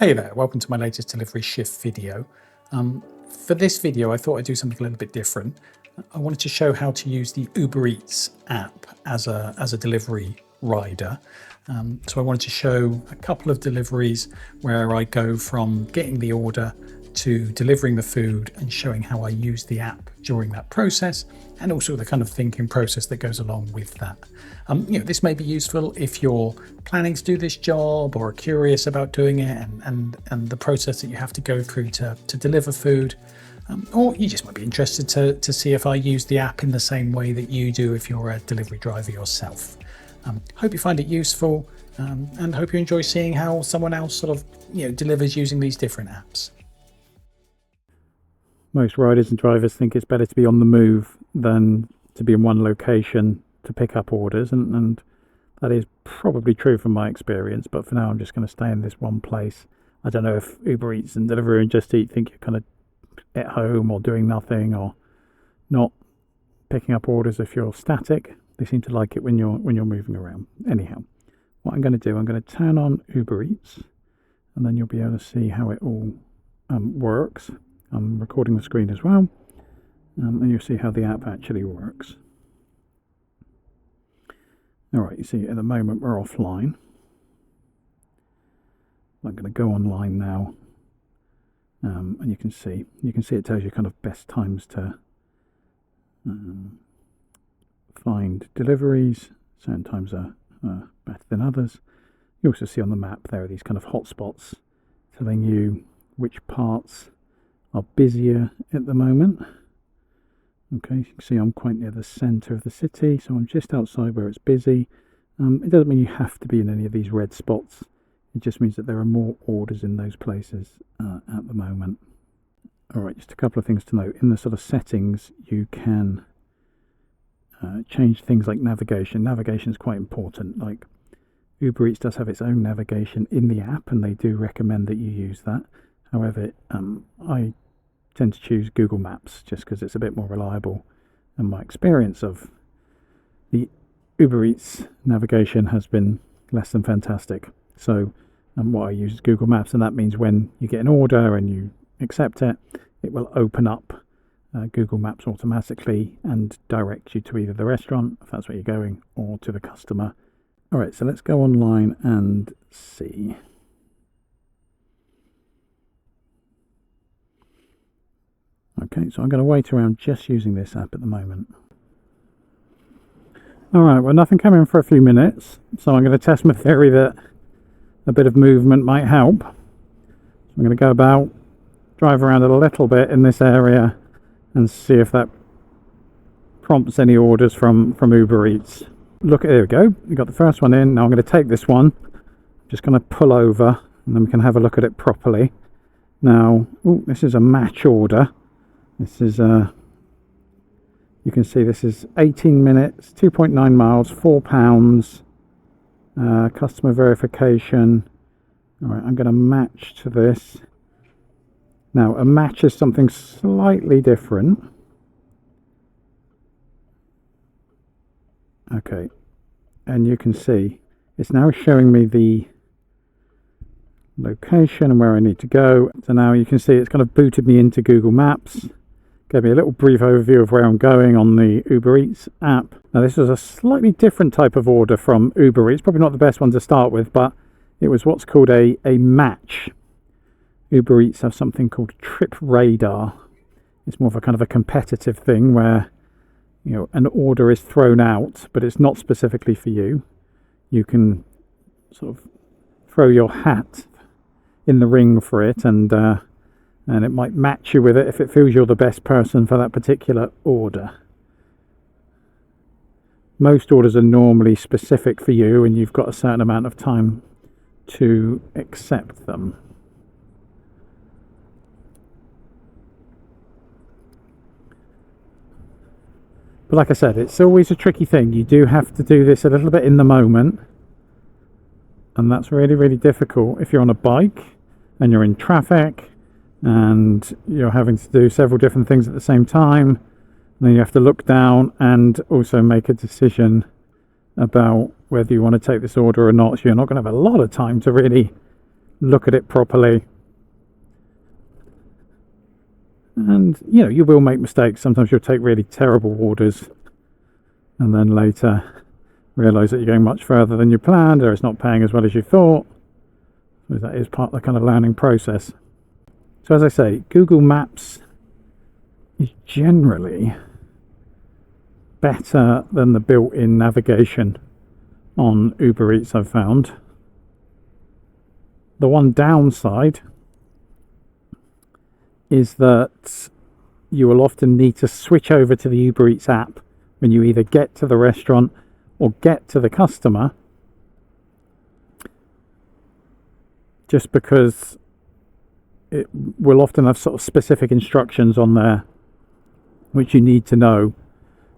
Hey there, welcome to my latest delivery shift video. For this video, I thought I'd do something a little bit different. I wanted to show how to use the Ubereats app as a delivery rider. So I wanted to show a couple of deliveries where I go from getting the order to delivering the food and showing how I use the app during that process, and also the kind of thinking process that goes along with that. This may be useful if you're planning to do this job or are curious about doing it and the process that you have to go through to deliver food. Or you just might be interested to see if I use the app in the same way that you do if you're a delivery driver yourself. Hope you find it useful, and hope you enjoy seeing how someone else sort of delivers using these different apps. Most riders and drivers think it's better to be on the move than to be in one location to pick up orders, and that is probably true from my experience, but for now I'm just going to stay in this one place. I don't know if Uber Eats and Deliveroo and Just Eat think you're kind of at home or doing nothing or not picking up orders if you're static. They seem to like it when you're moving around. Anyhow, what I'm going to do, I'm going to turn on Uber Eats, and then you'll be able to see how it all works. I'm recording the screen as well, and you'll see how the app actually works. Alright, you see at the moment we're offline. I'm going to go online now, and you can see it tells you kind of best times to find deliveries. Certain times are better than others. You also see on the map there are these kind of hotspots telling you which parts are busier at the moment. Okay, you can see I'm quite near the centre of the city, so I'm just outside where it's busy. It doesn't mean you have to be in any of these red spots. It just means that there are more orders in those places at the moment. Alright, just a couple of things to note. In the sort of settings, you can change things like navigation. Navigation is quite important. Like Uber Eats does have its own navigation in the app, and they do recommend that you use that. However, I tend to choose Google Maps just because it's a bit more reliable, and my experience of the Uber Eats navigation has been less than fantastic. So what I use is Google Maps, and that means when you get an order and you accept it, it will open up Google Maps automatically and direct you to either the restaurant, if that's where you're going, or to the customer. Alright, so let's go online and see. Okay, so I'm going to wait around just using this app at the moment. Alright, well, nothing came in for a few minutes, so I'm going to test my theory that a bit of movement might help. So I'm going to go about, drive around a little bit in this area and see if that prompts any orders from Uber Eats. Look, there we go, we got the first one in. Now I'm going to take this one, just going to pull over, and then we can have a look at it properly. Now, this is a match order. This is, you can see this is 18 minutes, 2.9 miles, £4, customer verification. Alright, I'm going to match to this. Now, a match is something slightly different. Okay, and you can see it's now showing me the location and where I need to go. So now you can see it's kind of booted me into Google Maps. Gave me a little brief overview of where I'm going on the Uber Eats app. Now this was a slightly different type of order from Uber Eats, probably not the best one to start with, but it was what's called a match. Uber Eats have something called Trip Radar. It's more of a kind of a competitive thing where an order is thrown out, but it's not specifically for you. You can sort of throw your hat in the ring for it, and it might match you with it if it feels you're the best person for that particular order. Most orders are normally specific for you, and you've got a certain amount of time to accept them. But like I said, it's always a tricky thing. You do have to do this a little bit in the moment, and that's really, really difficult if you're on a bike and you're in traffic and you're having to do several different things at the same time. And then you have to look down and also make a decision about whether you want to take this order or not. So you're not going to have a lot of time to really look at it properly. And, you know, you will make mistakes. Sometimes you'll take really terrible orders and then later realise that you're going much further than you planned, or it's not paying as well as you thought. So that is part of the kind of learning process. So as I say, Google Maps is generally better than the built-in navigation on Uber Eats, I've found. The one downside is that you will often need to switch over to the Uber Eats app when you either get to the restaurant or get to the customer, just because it will often have sort of specific instructions on there which you need to know.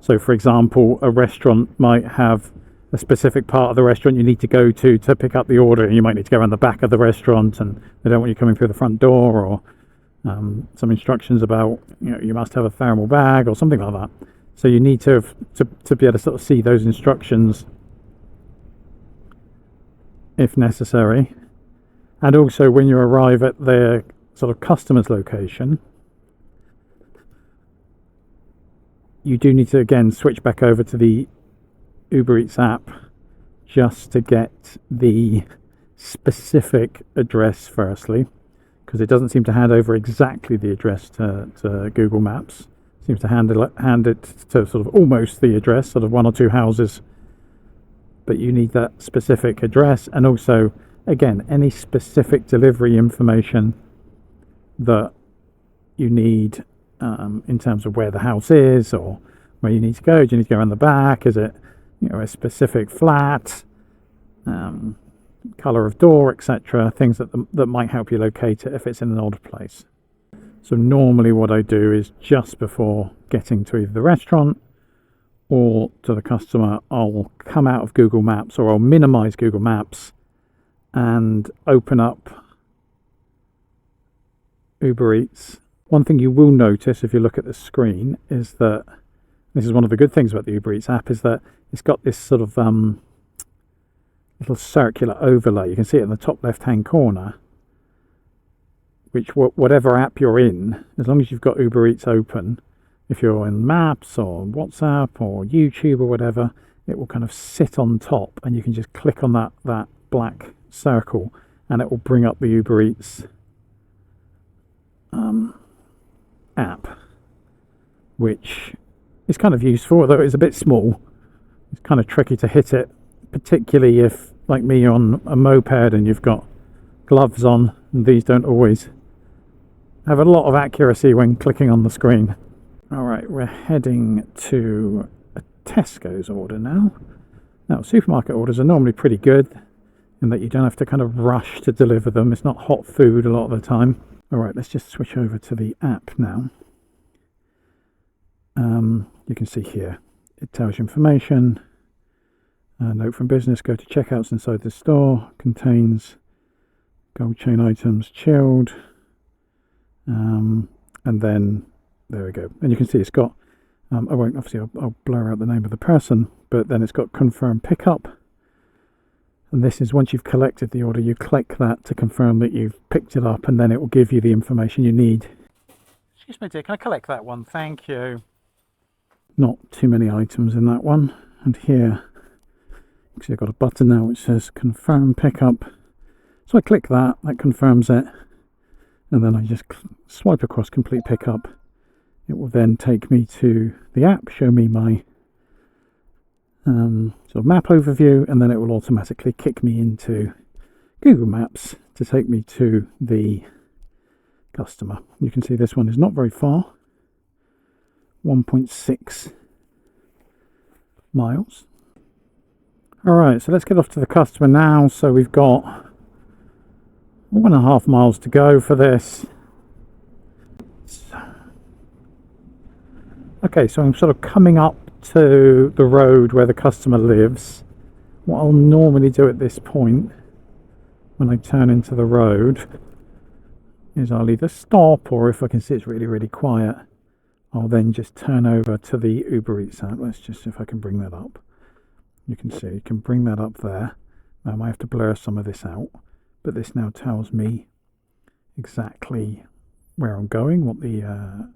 So for example, a restaurant might have a specific part of the restaurant you need to go to pick up the order, and you might need to go around the back of the restaurant, and they don't want you coming through the front door, or some instructions about, you know, you must have a thermal bag or something like that. So you need to be able to sort of see those instructions if necessary. And also when you arrive at the sort of customer's location, you do need to again switch back over to the Uber Eats app just to get the specific address firstly, because it doesn't seem to hand over exactly the address to Google Maps. It seems to hand it to sort of almost the address, sort of one or two houses, but you need that specific address. And also, again, any specific delivery information that you need in terms of where the house is or where you need to go. Do you need to go around the back? Is it, you know, a specific flat, color of door, etc.? Things that might help you locate it if it's in an odd place. So normally what I do is just before getting to either the restaurant or to the customer, I'll come out of Google Maps, or I'll minimize Google Maps and open up Uber Eats. One thing you will notice if you look at the screen is that, this is one of the good things about the Uber Eats app, is that it's got this sort of little circular overlay. You can see it in the top left hand corner, which whatever app you're in, as long as you've got Uber Eats open, if you're in Maps or WhatsApp or YouTube or whatever, it will kind of sit on top, and you can just click on that black circle and it will bring up the Uber Eats app, which is kind of useful, although it's a bit small. It's kind of tricky to hit it, particularly if, like me, you're on a moped and you've got gloves on, and these don't always have a lot of accuracy when clicking on the screen. Alright, we're heading to a Tesco's order now. Now, supermarket orders are normally pretty good in that you don't have to kind of rush to deliver them. It's not hot food a lot of the time. Alright, let's just switch over to the app now. You can see here, it tells you information. Note from business, go to checkouts inside the store, contains gold chain items, chilled, and then there we go. And you can see it's got, I'll blur out the name of the person, but then it's got confirm pickup. And this is once you've collected the order, you click that to confirm that you've picked it up, and then it will give you the information you need. Excuse me dear, can I collect that one? Thank you. Not too many items in that one. And here, you see I've got a button now which says confirm pickup. So I click that, that confirms it, and then I just swipe across complete pickup. It will then take me to the app, show me my sort of map overview, and then it will automatically kick me into Google Maps to take me to the customer. You can see this one is not very far, 1.6 miles. Alright, so let's get off to the customer now. So we've got 1.5 miles to go for this. Okay, so I'm sort of coming up to the road where the customer lives. What I'll normally do at this point, when I turn into the road, is I'll either stop, or if I can see it's really, really quiet, I'll then just turn over to the Uber Eats app. Let's just see if I can bring that up. You can see, you can bring that up there. I might have to blur some of this out, but this now tells me exactly where I'm going, what the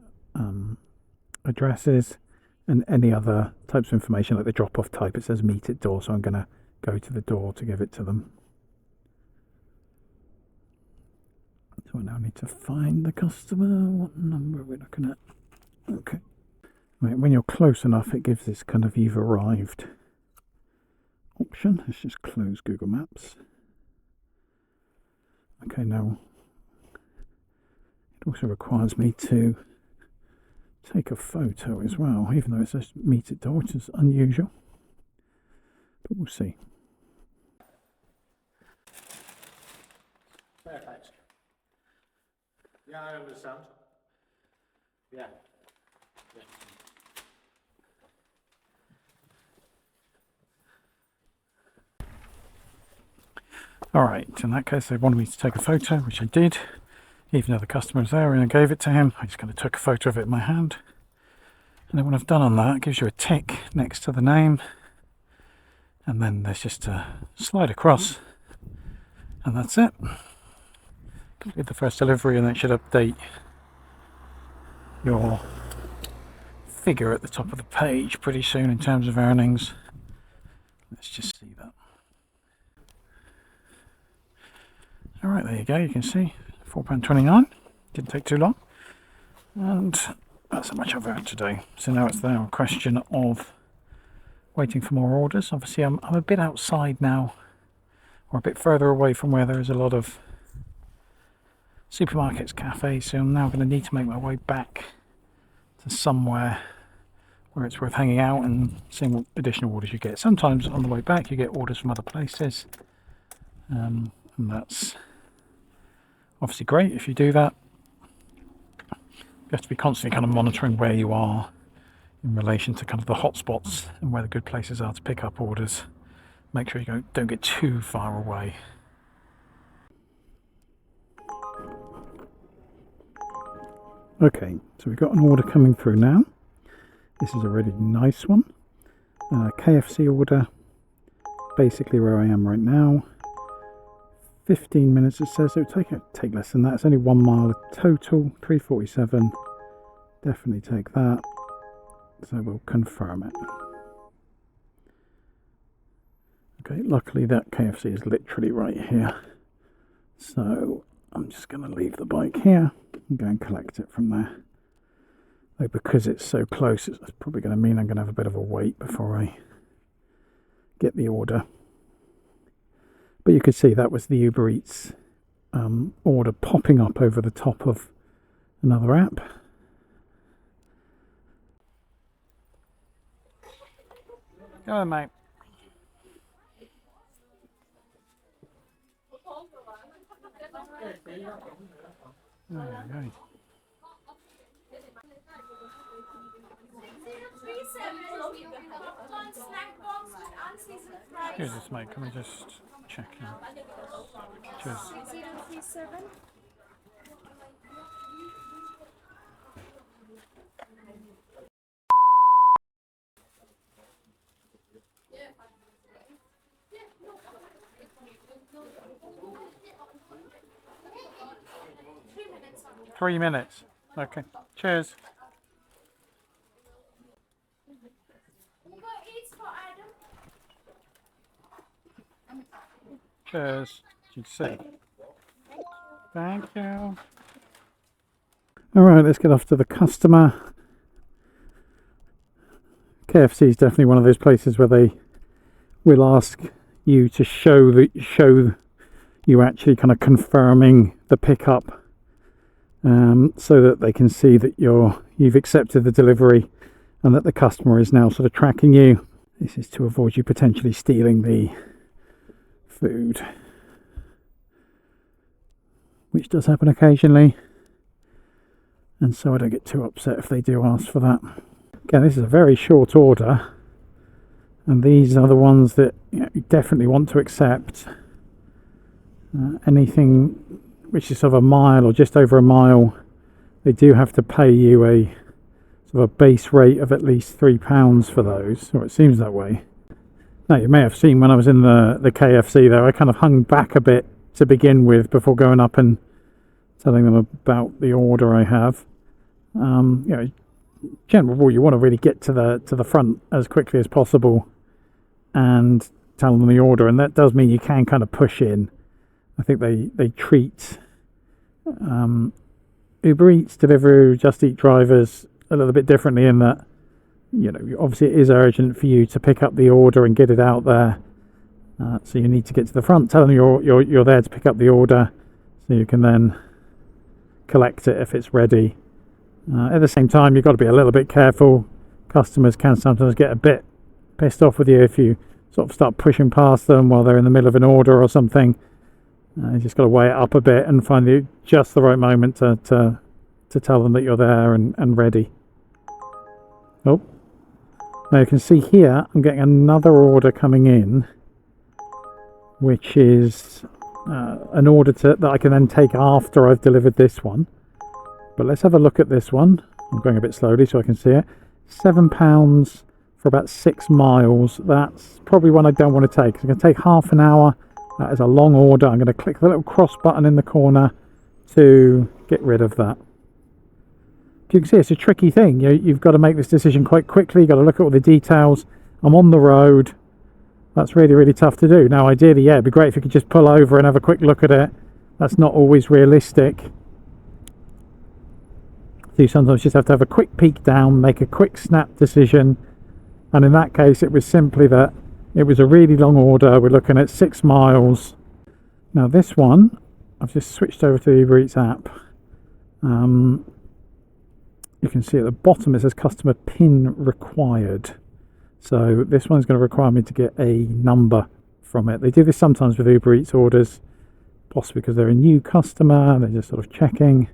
address is, and any other types of information like the drop-off type. It says meet at door, so I'm going to go to the door to give it to them. So I now need to find the customer. What number are we looking at? Okay. Right, when you're close enough, it gives this kind of "you've arrived" option. Let's just close Google Maps. Okay, now it also requires me to take a photo as well, even though it says meet at door, which is unusual. But we'll see. Perfect. Yeah, I understand. Yeah. Alright, in that case they wanted me to take a photo, which I did, even though the customer was there, and I gave it to him. I just kind of took a photo of it in my hand. And then when I've done on that, it gives you a tick next to the name, and then there's just a slide across, and that's it. Complete the first delivery, and that should update your figure at the top of the page pretty soon in terms of earnings. Let's just see that. Alright, there you go, you can see £4.29, didn't take too long, and that's how much I've earned today. So now it's now a question of waiting for more orders. Obviously I'm a bit outside now, or a bit further away from where there is a lot of supermarkets, cafes, so I'm now going to need to make my way back to somewhere where it's worth hanging out and seeing what additional orders you get. Sometimes on the way back you get orders from other places, and that's obviously great if you do that. You have to be constantly kind of monitoring where you are in relation to kind of the hotspots and where the good places are to pick up orders. Make sure you don't get too far away. Okay, so we've got an order coming through now. This is a really nice one. KFC order, basically where I am right now. 15 minutes it says. It would take less than that. It's only 1 mile total, 347. Definitely take that. So we'll confirm it. Okay, luckily that KFC is literally right here. So I'm just going to leave the bike here and go and collect it from there. Though because it's so close, it's probably going to mean I'm going to have a bit of a wait before I get the order. But you could see that was the Uber Eats order popping up over the top of another app. Go on, mate. Here's this, mate. Can we just check in? Cheers. 037. Three minutes. Okay. Cheers. Cheers. Did you see? Thank you. Alright, let's get off to the customer. KFC is definitely one of those places where they will ask you to show you actually kind of confirming the pickup, so that they can see that you've accepted the delivery and that the customer is now sort of tracking you. This is to avoid you potentially stealing the food, which does happen occasionally, and so I don't get too upset if they do ask for that. Again, this is a very short order, and these are the ones that you definitely want to accept. Anything which is sort of a mile or just over a mile, they do have to pay you a sort of a base rate of at least £3 for those, or it seems that way. Now, you may have seen when I was in the KFC there, I kind of hung back a bit to begin with before going up and telling them about the order I have. General rule, you want to really get to the front as quickly as possible and tell them the order, and that does mean you can kind of push in. I think they treat Uber Eats, Deliveroo, Just Eat drivers a little bit differently in that, obviously it is urgent for you to pick up the order and get it out there. So you need to get to the front, tell them you're there to pick up the order, so you can then collect it if it's ready. At the same time, you've got to be a little bit careful. Customers can sometimes get a bit pissed off with you if you sort of start pushing past them while they're in the middle of an order or something. You just got to weigh it up a bit and find just the right moment to tell them that you're there and ready. Oh, now you can see here I'm getting another order coming in, which is an order that I can then take after I've delivered this one. But let's have a look at this one. I'm going a bit slowly so I can see it. £7 for about 6 miles. That's probably one I don't want to take. It's going to take half an hour. That is a long order. I'm going to click the little cross button in the corner to get rid of that. You can see it's a tricky thing. You've got to make this decision quite quickly. You've got to look at all the details. I'm on the road. That's really, really tough to do. Now, ideally, it'd be great if you could just pull over and have a quick look at it. That's not always realistic. So you sometimes just have to have a quick peek down, make a quick snap decision. And in that case, it was simply that it was a really long order. We're looking at 6 miles. Now this one, I've just switched over to the Uber Eats app. You can see at the bottom it says customer PIN required. So this one's going to require me to get a number from it. They do this sometimes with Uber Eats orders, possibly because they're a new customer. They're just sort of checking.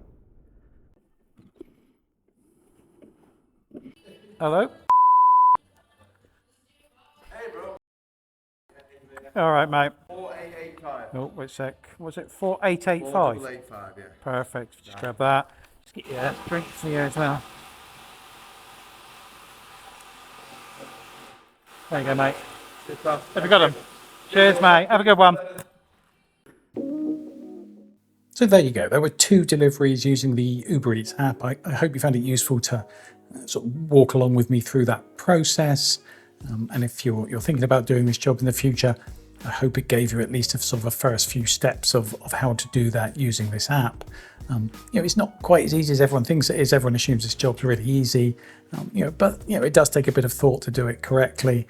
Hello? Hey, bro. All right, mate. 4885. Oh, wait a sec. Was it 4885? 4885, yeah. Perfect. Just grab that. Just get your drink for you as well. There you go, mate. Good stuff. Have you got them? Cheers, mate. Have a good one. So there you go. There were 2 deliveries using the Uber Eats app. I hope you found it useful to sort of walk along with me through that process. And if you're thinking about doing this job in the future, I hope it gave you at least a first few steps of how to do that using this app. It's not quite as easy as everyone thinks it is. Everyone assumes this job's really easy, but it does take a bit of thought to do it correctly.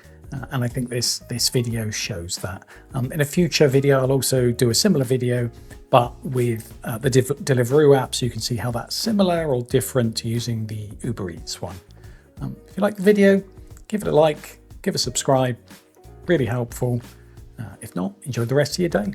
And I think this video shows that. In a future video, I'll also do a similar video, but with the Deliveroo app, so you can see how that's similar or different to using the Uber Eats one. If you like the video, give it a like, give a subscribe, really helpful. If not, enjoy the rest of your day.